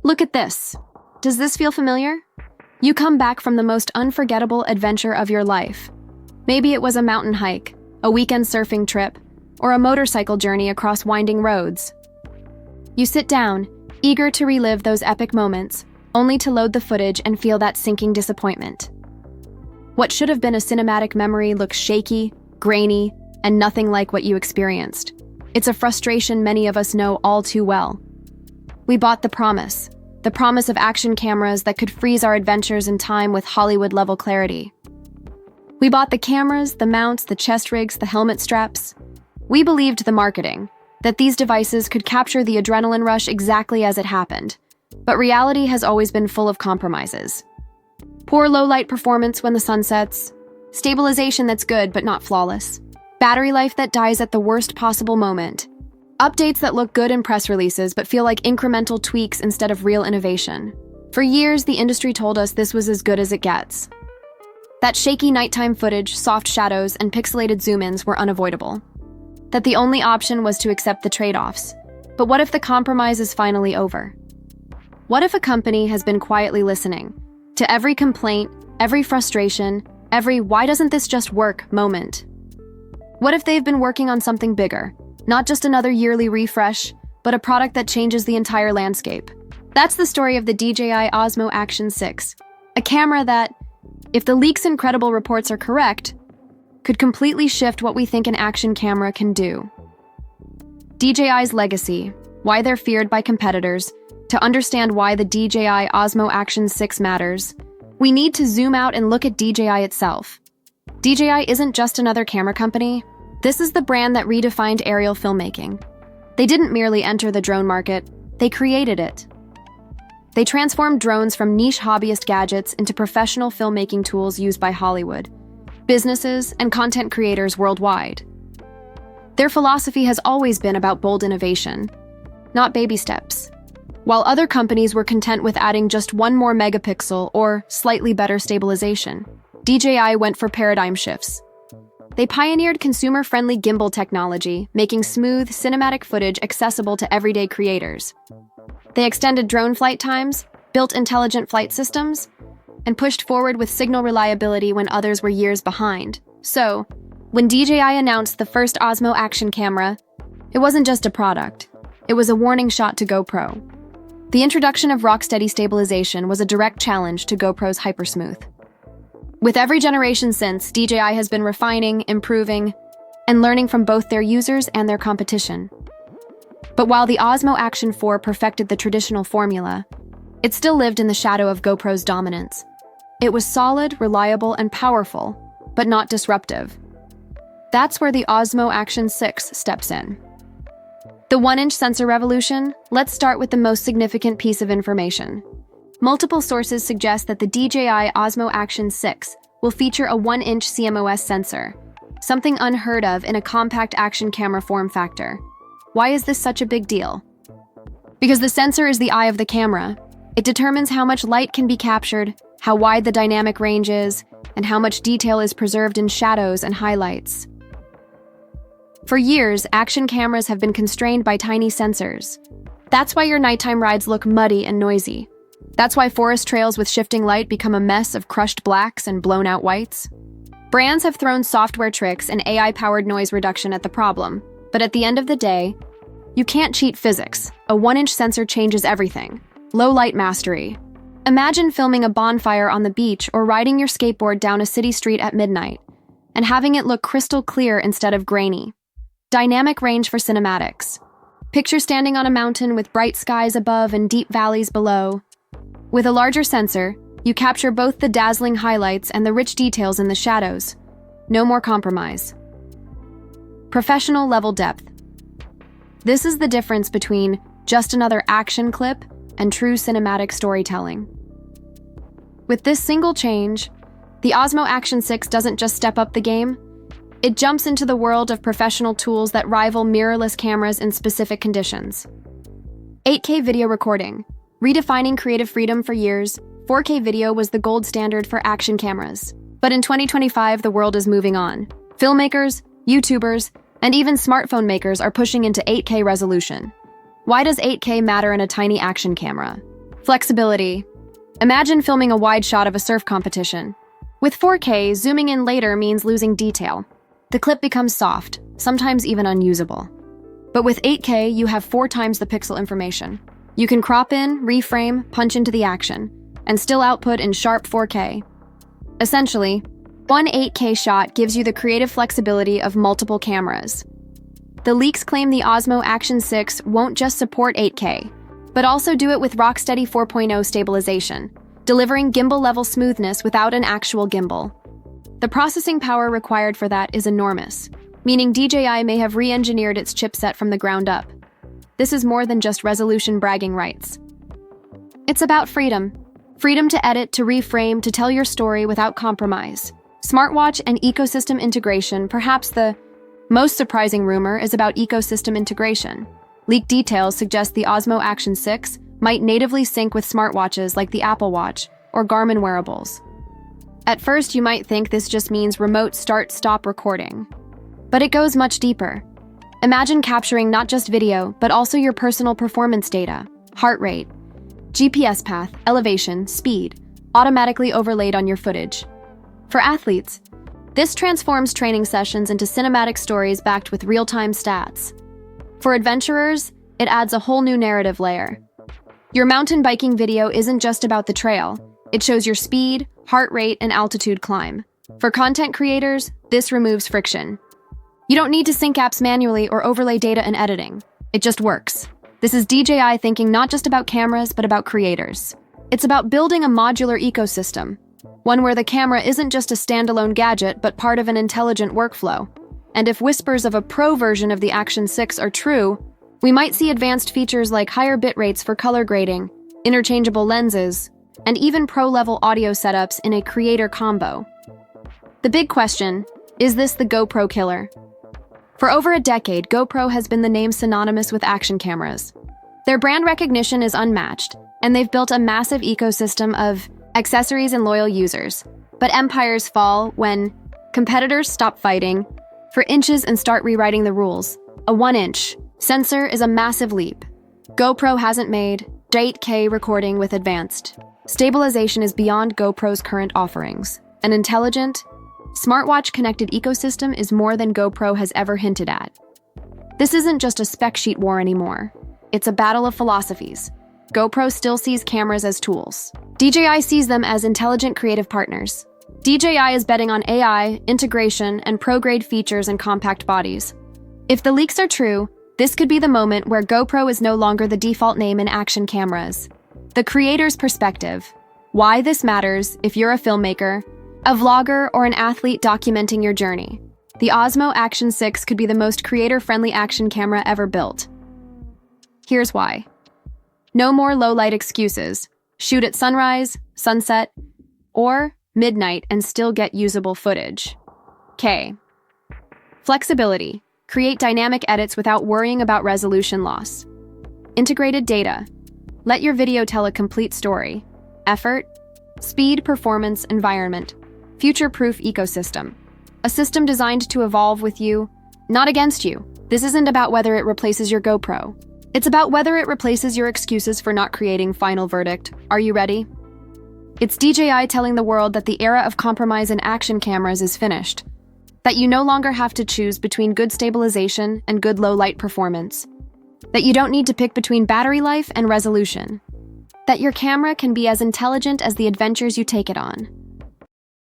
Look at this. Does this feel familiar? You come back from the most unforgettable adventure of your life. Maybe it was a mountain hike, a weekend surfing trip, or a motorcycle journey across winding roads. You sit down, eager to relive those epic moments, only to load the footage and feel that sinking disappointment. What should have been a cinematic memory looks shaky, grainy, and nothing like what you experienced. It's a frustration many of us know all too well. We bought the promise of action cameras that could freeze our adventures in time with Hollywood-level clarity. We bought the cameras, the mounts, the chest rigs, the helmet straps. We believed the marketing, that these devices could capture the adrenaline rush exactly as it happened. But reality has always been full of compromises. Poor low-light performance when the sun sets, stabilization that's good but not flawless, battery life that dies at the worst possible moment, updates that look good in press releases but feel like incremental tweaks instead of real innovation. For years, the industry told us this was as good as it gets. That shaky nighttime footage, soft shadows, and pixelated zoom-ins were unavoidable. That the only option was to accept the trade-offs. But what if the compromise is finally over? What if a company has been quietly listening to every complaint, every frustration, every "why doesn't this just work" moment? What if they've been working on something bigger, not just another yearly refresh, but a product that changes the entire landscape? That's the story of the DJI OSMO Action 6, a camera that, if the leaks and credible reports are correct, could completely shift what we think an action camera can do. DJI's legacy, why they're feared by competitors. To understand why the DJI OSMO Action 6 matters, we need to zoom out and look at DJI itself. DJI isn't just another camera company. This is the brand that redefined aerial filmmaking. They didn't merely enter the drone market, they created it. They transformed drones from niche hobbyist gadgets into professional filmmaking tools used by Hollywood, businesses, and content creators worldwide. Their philosophy has always been about bold innovation, not baby steps. While other companies were content with adding just one more megapixel or slightly better stabilization, DJI went for paradigm shifts. They pioneered consumer-friendly gimbal technology, making smooth, cinematic footage accessible to everyday creators. They extended drone flight times, built intelligent flight systems, and pushed forward with signal reliability when others were years behind. So, when DJI announced the first OSMO Action camera, it wasn't just a product. It was a warning shot to GoPro. The introduction of rock-steady stabilization was a direct challenge to GoPro's hypersmooth. With every generation since, DJI has been refining, improving, and learning from both their users and their competition. But while the OSMO Action 4 perfected the traditional formula, it still lived in the shadow of GoPro's dominance. It was solid, reliable, and powerful, but not disruptive. That's where the OSMO Action 6 steps in. The 1-inch sensor revolution? Let's start with the most significant piece of information. Multiple sources suggest that the DJI OSMO Action 6 will feature a 1-inch CMOS sensor, something unheard of in a compact action camera form factor. Why is this such a big deal? Because the sensor is the eye of the camera. It determines how much light can be captured, how wide the dynamic range is, and how much detail is preserved in shadows and highlights. For years, action cameras have been constrained by tiny sensors. That's why your nighttime rides look muddy and noisy. That's why forest trails with shifting light become a mess of crushed blacks and blown-out whites. Brands have thrown software tricks and AI-powered noise reduction at the problem, but at the end of the day, you can't cheat physics. A 1-inch sensor changes everything. Low-light mastery. Imagine filming a bonfire on the beach or riding your skateboard down a city street at midnight, and having it look crystal clear instead of grainy. Dynamic range for cinematics. Picture standing on a mountain with bright skies above and deep valleys below. With a larger sensor, you capture both the dazzling highlights and the rich details in the shadows. No more compromise. Professional level depth. This is the difference between just another action clip and true cinematic storytelling. With this single change, the OSMO Action 6 doesn't just step up the game, it jumps into the world of professional tools that rival mirrorless cameras in specific conditions. 8K video recording. Redefining creative freedom for years, 4K video was the gold standard for action cameras. But in 2025, the world is moving on. Filmmakers, YouTubers, and even smartphone makers are pushing into 8K resolution. Why does 8K matter in a tiny action camera? Flexibility. Imagine filming a wide shot of a surf competition. With 4K, zooming in later means losing detail. The clip becomes soft, sometimes even unusable. But with 8K, you have 4 times the pixel information. You can crop in, reframe, punch into the action, and still output in sharp 4K. Essentially, one 8K shot gives you the creative flexibility of multiple cameras. The leaks claim the OSMO Action 6 won't just support 8K, but also do it with rock-steady 4.0 stabilization, delivering gimbal-level smoothness without an actual gimbal. The processing power required for that is enormous, meaning DJI may have re-engineered its chipset from the ground up. This is more than just resolution bragging rights. It's about freedom. Freedom to edit, to reframe, to tell your story without compromise. Smartwatch and ecosystem integration. Perhaps the most surprising rumor is about ecosystem integration. Leaked details suggest the OSMO Action 6 might natively sync with smartwatches like the Apple Watch or Garmin wearables. At first, you might think this just means remote start-stop recording. But it goes much deeper. Imagine capturing not just video, but also your personal performance data, heart rate, GPS path, elevation, speed, automatically overlaid on your footage. For athletes, this transforms training sessions into cinematic stories backed with real-time stats. For adventurers, it adds a whole new narrative layer. Your mountain biking video isn't just about the trail. It shows your speed, heart rate, and altitude climb. For content creators, this removes friction. You don't need to sync apps manually or overlay data in editing. It just works. This is DJI thinking not just about cameras, but about creators. It's about building a modular ecosystem, one where the camera isn't just a standalone gadget, but part of an intelligent workflow. And if whispers of a pro version of the Action 6 are true, we might see advanced features like higher bit rates for color grading, interchangeable lenses, and even pro-level audio setups in a creator combo. The big question, is this the GoPro killer? For over a decade, GoPro has been the name synonymous with action cameras. Their brand recognition is unmatched, and they've built a massive ecosystem of accessories and loyal users. But empires fall when competitors stop fighting for inches and start rewriting the rules. A 1-inch sensor is a massive leap. GoPro hasn't made 8K recording with advanced stabilization is beyond GoPro's current offerings. An intelligent, smartwatch-connected ecosystem is more than GoPro has ever hinted at. This isn't just a spec sheet war anymore. It's a battle of philosophies. GoPro still sees cameras as tools. DJI sees them as intelligent creative partners. DJI is betting on AI, integration, and pro-grade features and compact bodies. If the leaks are true, this could be the moment where GoPro is no longer the default name in action cameras. The creator's perspective. Why this matters if you're a filmmaker, a vlogger, or an athlete documenting your journey. The OSMO Action 6 could be the most creator-friendly action camera ever built. Here's why. No more low-light excuses. Shoot at sunrise, sunset, or midnight and still get usable footage. K. Flexibility. Create dynamic edits without worrying about resolution loss. Integrated data. Let your video tell a complete story. Effort, speed, performance, environment. Future-proof ecosystem. A system designed to evolve with you, not against you. This isn't about whether it replaces your GoPro. It's about whether it replaces your excuses for not creating final verdict. Are you ready? It's DJI telling the world that the era of compromise in action cameras is finished. That you no longer have to choose between good stabilization and good low-light performance. That you don't need to pick between battery life and resolution. That your camera can be as intelligent as the adventures you take it on.